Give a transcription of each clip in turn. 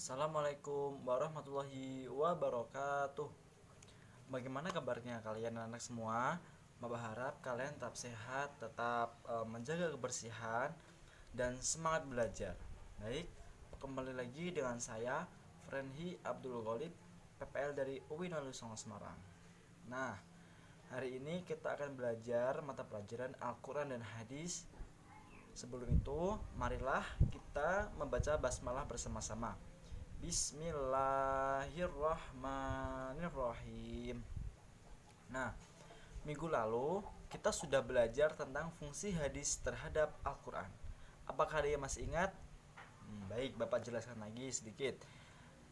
Assalamualaikum warahmatullahi wabarakatuh. Bagaimana kabarnya kalian anak semua? Berharap kalian tetap sehat, tetap menjaga kebersihan dan semangat belajar. Baik, kembali lagi dengan saya Frenhi Abdul Ghalib, PPL dari UIN Songo Semarang. Nah, hari ini kita akan belajar mata pelajaran Al-Quran dan Hadis. Sebelum itu, marilah kita membaca basmalah bersama-sama. Bismillahirrahmanirrahim. Nah, minggu lalu kita sudah belajar tentang fungsi hadis terhadap Al-Quran. Apakah dia masih ingat? Baik, Bapak jelaskan lagi sedikit.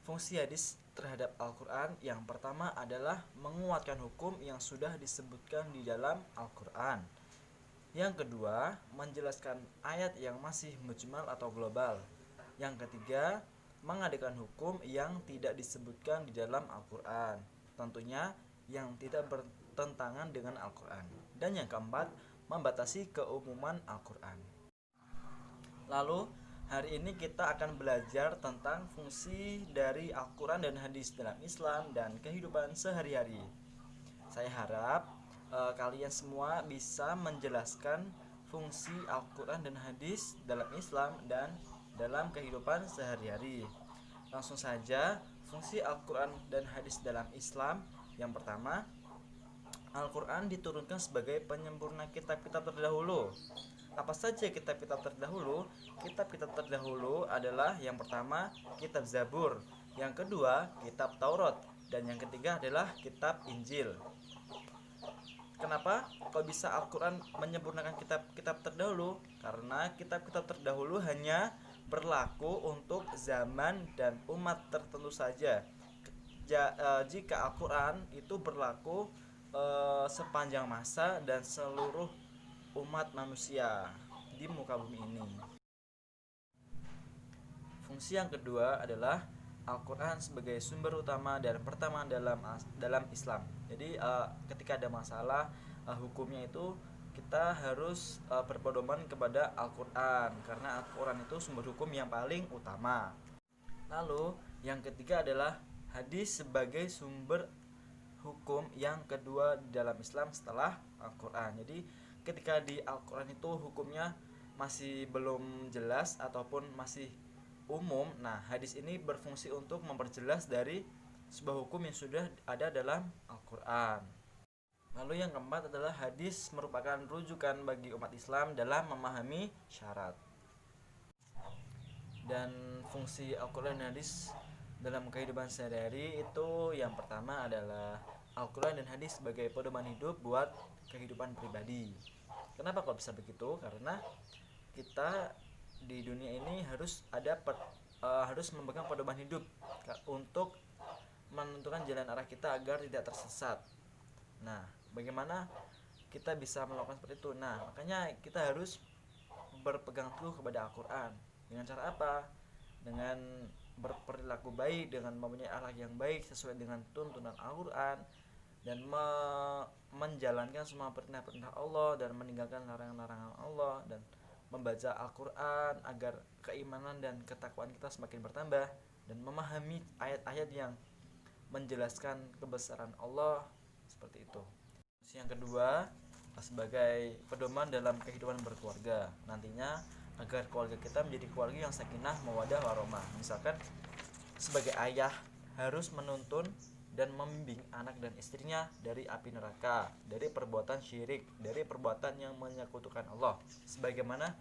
Fungsi hadis terhadap Al-Quran yang pertama adalah menguatkan hukum yang sudah disebutkan di dalam Al-Quran. Yang kedua, menjelaskan ayat yang masih mujmal atau global. Yang ketiga, mengadakan hukum yang tidak disebutkan di dalam Al-Quran, tentunya yang tidak bertentangan dengan Al-Quran. Dan yang keempat, membatasi keumuman Al-Quran. Lalu, hari ini kita akan belajar tentang fungsi dari Al-Quran dan hadis dalam Islam dan kehidupan sehari-hari. Saya harap kalian semua bisa menjelaskan fungsi Al-Quran dan hadis dalam Islam dan dalam kehidupan sehari-hari. Langsung saja, fungsi Al-Quran dan hadis dalam Islam. Yang pertama, Al-Quran diturunkan sebagai penyempurna kitab-kitab terdahulu. Apa saja kitab-kitab terdahulu? Kitab-kitab terdahulu adalah yang pertama, kitab Zabur, yang kedua, kitab Taurat, dan yang ketiga adalah kitab Injil. Kenapa kok bisa Al-Quran menyempurnakan kitab-kitab terdahulu? Karena kitab-kitab terdahulu hanya berlaku untuk zaman dan umat tertentu saja. Jika Al-Quran itu berlaku sepanjang masa dan seluruh umat manusia di muka bumi ini. Fungsi yang kedua adalah Al-Quran sebagai sumber utama dan pertama dalam Islam. Jadi ketika ada masalah hukumnya itu kita harus berpedoman kepada Al-Quran, karena Al-Quran itu sumber hukum yang paling utama. Lalu yang ketiga adalah hadis sebagai sumber hukum yang kedua dalam Islam setelah Al-Quran. Jadi ketika di Al-Quran itu hukumnya masih belum jelas ataupun masih umum, nah hadis ini berfungsi untuk memperjelas dari sebuah hukum yang sudah ada dalam Al-Quran. Lalu yang keempat adalah hadis merupakan rujukan bagi umat Islam dalam memahami syarat. Dan fungsi Al-Quran dan hadis dalam kehidupan sehari-hari itu yang pertama adalah Al-Quran dan hadis sebagai pedoman hidup buat kehidupan pribadi. Kenapa kok bisa begitu? Karena kita di dunia ini harus memegang pedoman hidup untuk menentukan jalan arah kita agar tidak tersesat. Nah, bagaimana kita bisa melakukan seperti itu? Nah, makanya kita harus berpegang teguh kepada Al-Quran. Dengan cara apa? Dengan berperilaku baik, dengan mempunyai akhlak yang baik sesuai dengan tuntunan Al-Quran, dan menjalankan semua perintah-perintah Allah dan meninggalkan larangan-larangan Allah, dan membaca Al-Quran agar keimanan dan ketakwaan kita semakin bertambah, dan memahami ayat-ayat yang menjelaskan kebesaran Allah, seperti itu. Yang kedua, sebagai pedoman dalam kehidupan berkeluarga, nantinya agar keluarga kita menjadi keluarga yang sakinah mawaddah warahmah. Misalkan sebagai ayah harus menuntun dan membimbing anak dan istrinya dari api neraka, dari perbuatan syirik, dari perbuatan yang menyekutukan Allah, sebagaimana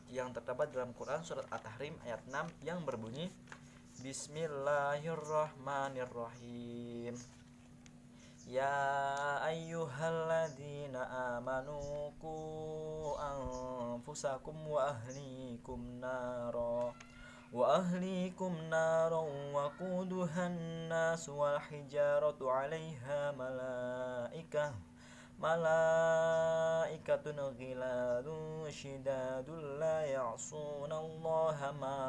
yang terdapat dalam Quran surat At-Tahrim ayat 6 yang berbunyi Bismillahirrahmanirrahim. Ya ayyuhalladzina amanu qu anfusakum wa ahlikum naro wa quduhan nas wal hijaratu 'alaiha malaikatun ghiladun syidadun la ya'sunallaha ma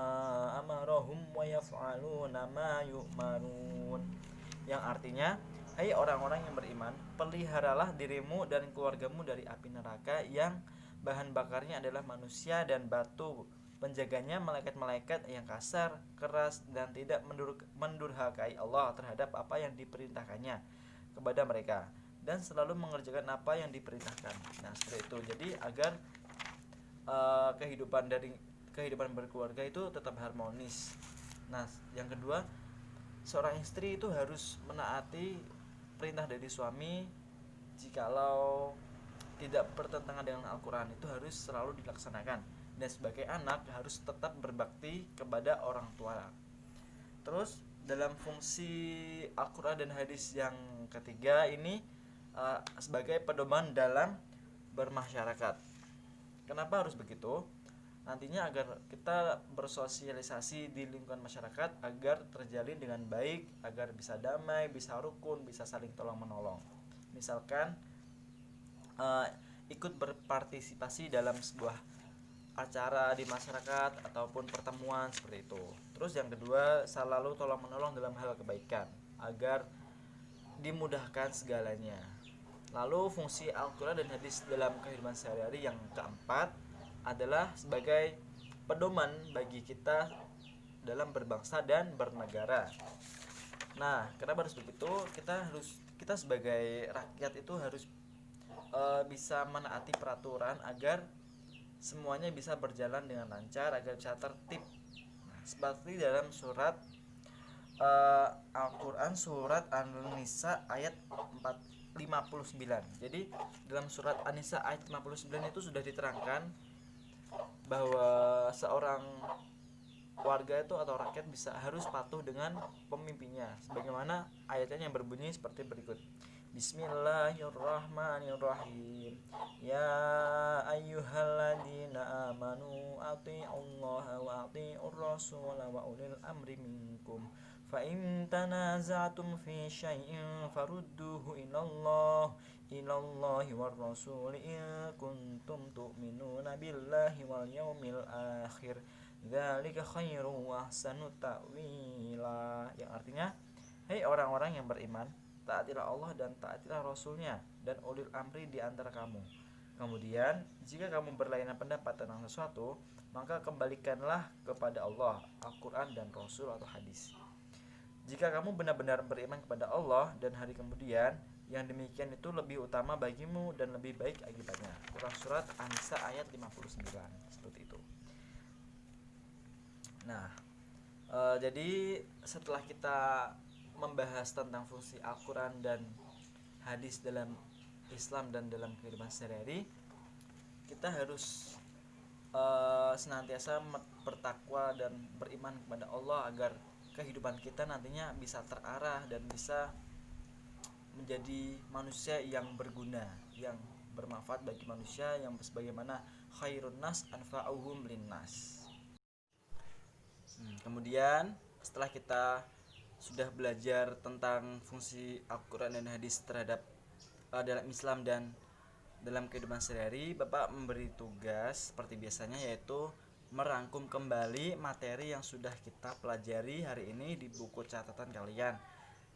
amarahum wa yaf'aluna ma yu'marun. Yang artinya, hai orang-orang yang beriman, peliharalah dirimu dan keluargamu dari api neraka yang bahan bakarnya adalah manusia dan batu, penjaganya malaikat-malaikat yang kasar, keras, dan tidak mendurhakai Allah terhadap apa yang diperintahkannya kepada mereka, dan selalu mengerjakan apa yang diperintahkan. Nah, seperti itu. Jadi agar kehidupan berkeluarga itu tetap harmonis. Nah, yang kedua, seorang istri itu harus menaati perintah dari suami. Jikalau tidak bertentangan dengan Al-Quran, itu harus selalu dilaksanakan. Dan sebagai anak harus tetap berbakti kepada orang tua. Terus dalam fungsi Al-Quran dan hadis yang ketiga ini sebagai pedoman dalam bermasyarakat. Kenapa harus begitu? Nantinya agar kita bersosialisasi di lingkungan masyarakat agar terjalin dengan baik, agar bisa damai, bisa rukun, bisa saling tolong menolong. Misalkan ikut berpartisipasi dalam sebuah acara di masyarakat ataupun pertemuan seperti itu. Terus yang kedua, selalu tolong menolong dalam hal kebaikan agar dimudahkan segalanya. Lalu fungsi Al-Quran dan hadis dalam kehidupan sehari-hari yang keempat adalah sebagai pedoman bagi kita dalam berbangsa dan bernegara. Nah, kenapa harus begitu? Kita sebagai rakyat itu harus bisa menaati peraturan agar semuanya bisa berjalan dengan lancar, agar bisa tertib. Nah, seperti dalam surat Al-Quran surat An-Nisa ayat 59. Jadi dalam surat An-Nisa ayat 59 itu sudah diterangkan bahwa seorang warga itu atau rakyat harus patuh dengan pemimpinnya, sebagaimana ayatnya yang berbunyi seperti berikut. Bismillahirrahmanirrahim. Ya ayyuhalladzina amanu athi'ullaha wa athi'ur rasula wa ulil amri minkum. Fa in tanaza'tum fi syai'in farudduhu ilallahi war rasul in kuntum tu'minuna billahi wal yaumil akhir. Dzalika khairu wa ahsanu ta'wila. Yang artinya, hei orang-orang yang beriman, taatilah Allah dan taatilah Rasulnya dan ulil amri di antara kamu. Kemudian, jika kamu berlainan pendapat tentang sesuatu, maka kembalikanlah kepada Allah, Al-Quran dan Rasul atau hadis. Jika kamu benar-benar beriman kepada Allah dan hari kemudian, yang demikian itu lebih utama bagimu dan lebih baik akibatnya. Quran surat An-Nisa ayat 59. Seperti itu. Nah, jadi setelah kita membahas tentang fungsi Al-Quran dan hadis dalam Islam dan dalam kehidupan sehari-hari, kita harus senantiasa bertakwa dan beriman kepada Allah agar kehidupan kita nantinya bisa terarah dan bisa menjadi manusia yang berguna, yang bermanfaat bagi manusia, yang sebagaimana khairun nas anfa'uhum linnas. Kemudian setelah kita sudah belajar tentang fungsi Al-Quran dan hadis terhadap dalam Islam dan dalam kehidupan sehari-hari, Bapak memberi tugas seperti biasanya, yaitu merangkum kembali materi yang sudah kita pelajari hari ini di buku catatan kalian.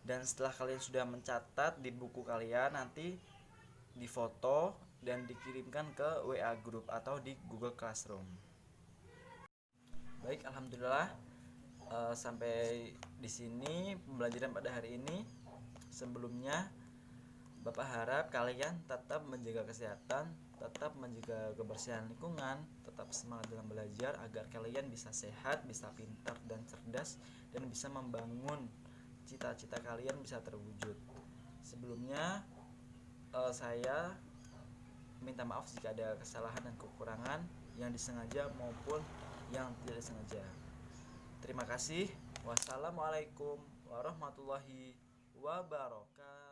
Dan setelah kalian sudah mencatat di buku kalian, nanti difoto dan dikirimkan ke WA group atau di Google Classroom. Baik, alhamdulillah. Sampai di sini pembelajaran pada hari ini. Sebelumnya Bapak harap kalian tetap menjaga kesehatan, tetap menjaga kebersihan lingkungan, tetap semangat dalam belajar agar kalian bisa sehat, bisa pintar dan cerdas, dan bisa membangun cita-cita kalian bisa terwujud. Sebelumnya saya minta maaf jika ada kesalahan dan kekurangan yang disengaja maupun yang tidak disengaja. Terima kasih. Wassalamualaikum warahmatullahi wabarakatuh.